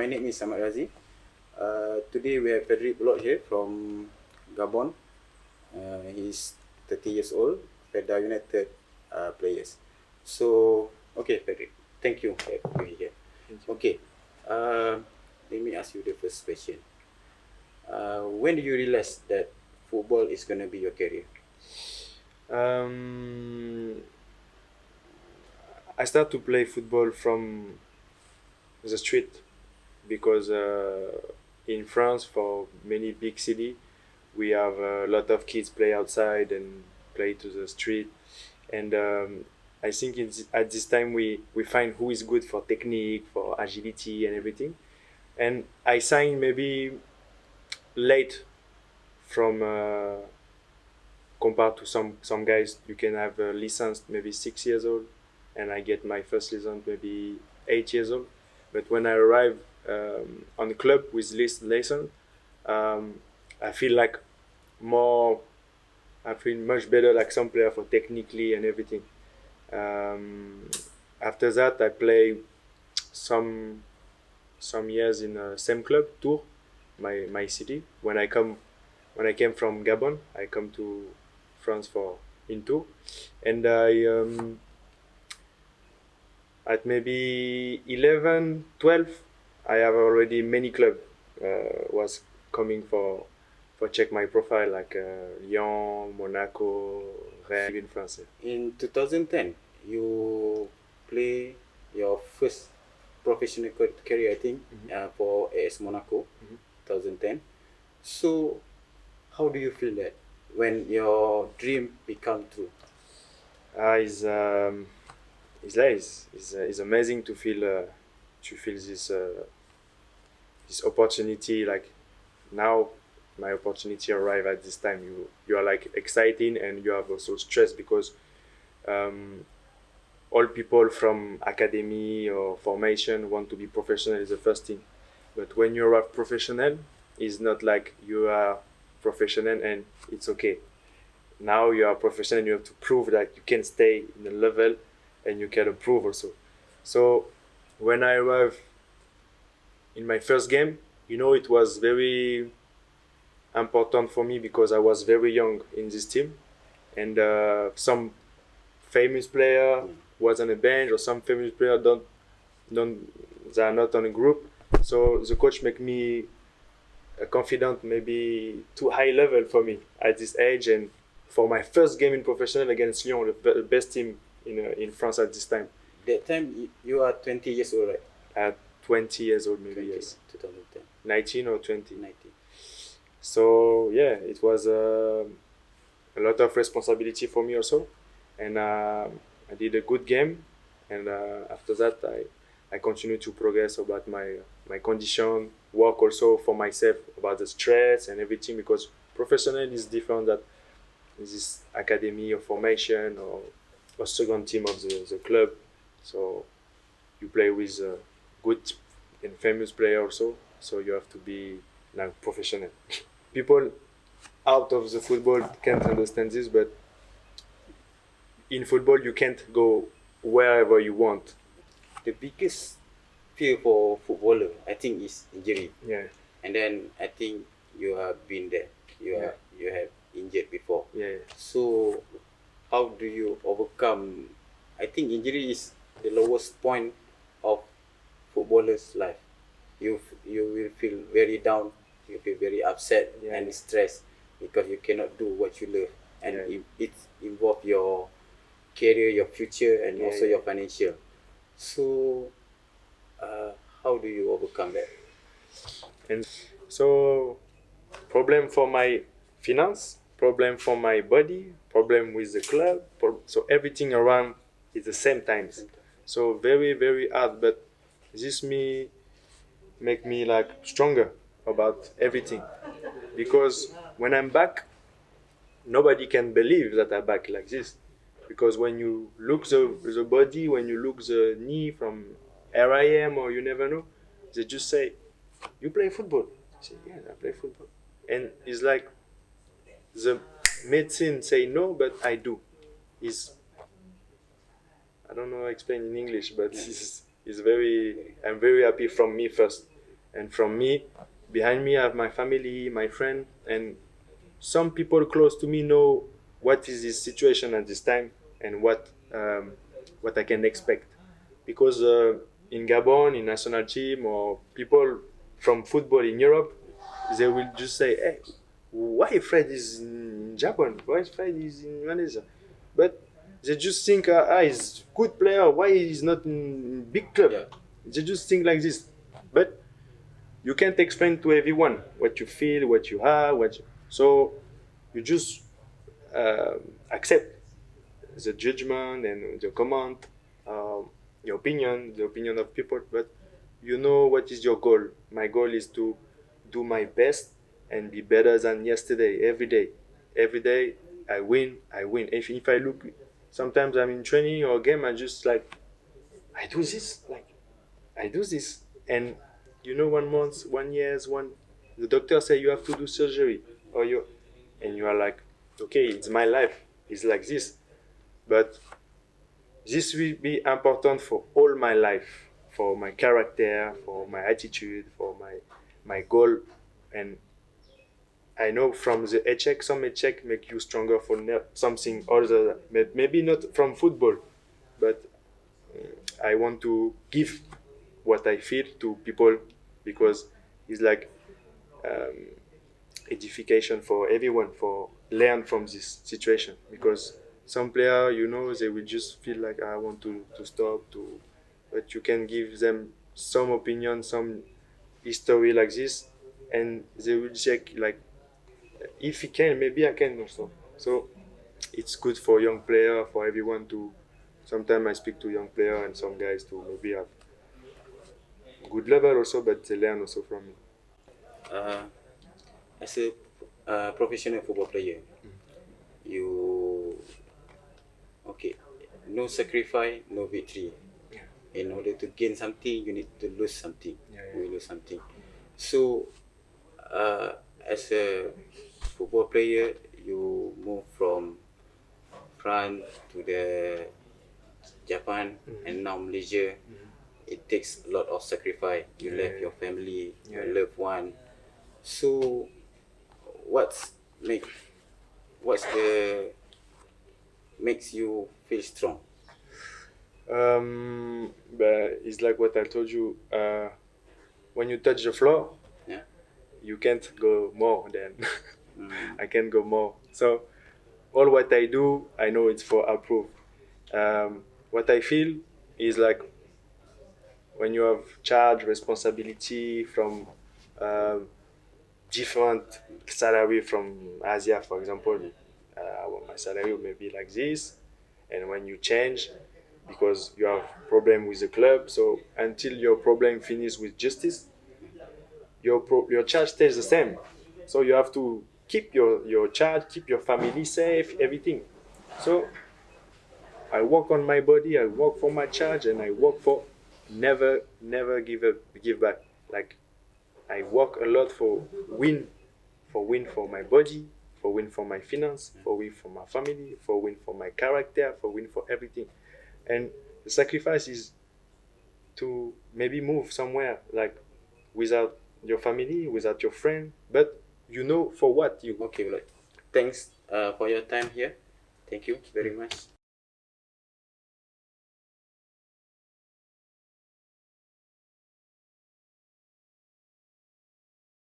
my name is Ahmad Razi. Today we have Frederick Blot here from Gabon. He's 30 years old, Feda United players. So, okay, Frederick, thank you for being here. Okay, let me ask you the first question. When do you realize that football is going to be your career? I start to play football from the street because in France, for many big city, we have a lot of kids play outside and play to the street. And I think at this time we find who is good for technique, for agility and everything. And I signed maybe late from compared to some guys. You can have a license maybe 6 years old, and I get my first license maybe 8 years old. But when I arrive on the club with this lesson, I feel like more. I feel much better like some player for technically and everything. After that, I play some years in the same club, Tours, my city. When I came from Gabon, I come to France for in Tours, and I at maybe 11, 12, I have already many club was coming for check my profile like Lyon, Monaco, Rennes, in France. In 2010, you play your first professional career, I think, for AS Monaco, 2010. So, how do you feel that when your dream become true? It's nice. It's amazing to feel this opportunity. Like now, my opportunity arrive at this time. You are like exciting and you have also stress because all people from academy or formation want to be professional is the first thing. But when you are professional, it's not like you are professional and it's okay. Now you are professional and you have to prove that you can stay in the level and you can improve also. So when I arrived in my first game, it was very important for me because I was very young in this team, and some famous player was on a bench or some famous player don't they are not on a group. So the coach make me confident, maybe too high level for me at this age, and for my first game in professional against Lyon, the best team in France at this time. That time you are 20 years old, right? At 20 years old, maybe 20, yes. 2010. 19 or 20. 19. So yeah, it was a lot of responsibility for me also, and I did a good game, and after that I continued to progress about my condition, work also for myself about the stress and everything because professional is different than this academy or formation or second team of the club. So you play with good and famous player also, so you have to be like professional. People out of the football can't understand this, but in football you can't go wherever you want. The biggest fear for footballer, I think, is injury. Yeah. And then I think you have been there. You have injured before. Yeah. So how do you overcome? I think injury is the lowest point of footballer's life. You will feel very down. You feel very upset and stressed because you cannot do what you love, and it involves your career, your future, and also your financial. So, how do you overcome that? And so, problem for my finance, problem for my body, problem with the club. So everything around is the same times. So very very hard, but this make me like stronger about everything, because when I'm back, nobody can believe that I'm back like this, because when you look the body, when you look the knee from RIM or you never know, they just say, you play football. I say, yeah, I play football. And it's like the medicine say no, but I do. I don't know how to explain in English, but it's very, I'm very happy from me first. And from me, behind me, I have my family, my friend, and some people close to me know what is his situation at this time and what I can expect. Because in Gabon, in national team, or people from football in Europe, they will just say, "Hey, why Fred is in Japan? Why Fred is in Malaysia?" But they just think, he's good player. Why he's not in big club? Yeah. They just think like this. But you can't explain to everyone what you feel, what you have, so you just accept the judgment and the comment, um, the opinion of people. But you know what is your goal. My goal is to do my best and be better than yesterday. Every day I win. If I look, sometimes I'm in training or game, I just like I do this, like I do this, and you know, 1 month, 1 years, the doctor say you have to do surgery, or and you are like, okay, it's my life, it's like this, but this will be important for all my life, for my character, for my attitude, for my goal, and I know from the check, some check make you stronger for something other, maybe not from football, but I want to give what I feel to people because it's like um, edification for everyone for learn from this situation because some player they will just feel like I want to stop to but you can give them some opinion some history like this and they will check like if he can maybe I can also so it's good for young player for everyone to sometimes I speak to young player and some guys to maybe have good level also, but they learn also from me. Uh, as a professional football player, you okay? No sacrifice, no victory. In order to gain something, you need to lose something. Yeah, You yeah. lose something. So, uh, as a football player, you move from France to the Japan and now Malaysia. It takes a lot of sacrifice. You Yeah, left yeah, your family, yeah. your loved one. So, what's make what's the makes you feel strong? But it's like what I told you. When you touch the floor, Yeah. you can't go more than Mm. I can go more. So all what I do, I know it's for approve. What I feel is like when you have charge responsibility from um, different salary from Asia, for example. My salary may be like this, and when you change, because you have problem with the club, so until your problem finish with justice, your charge stays the same. So you have to keep your charge, keep your family safe, everything. So I work on my body, I work for my charge, and I work for never give back. Like I work a lot for win for my body, for win for my finance, for win for my family, for win for my character, for win for everything. And the sacrifice is to maybe move somewhere like without your family, without your friend, but you know for what you. Okay, well, thanks for your time here. Thank you very much.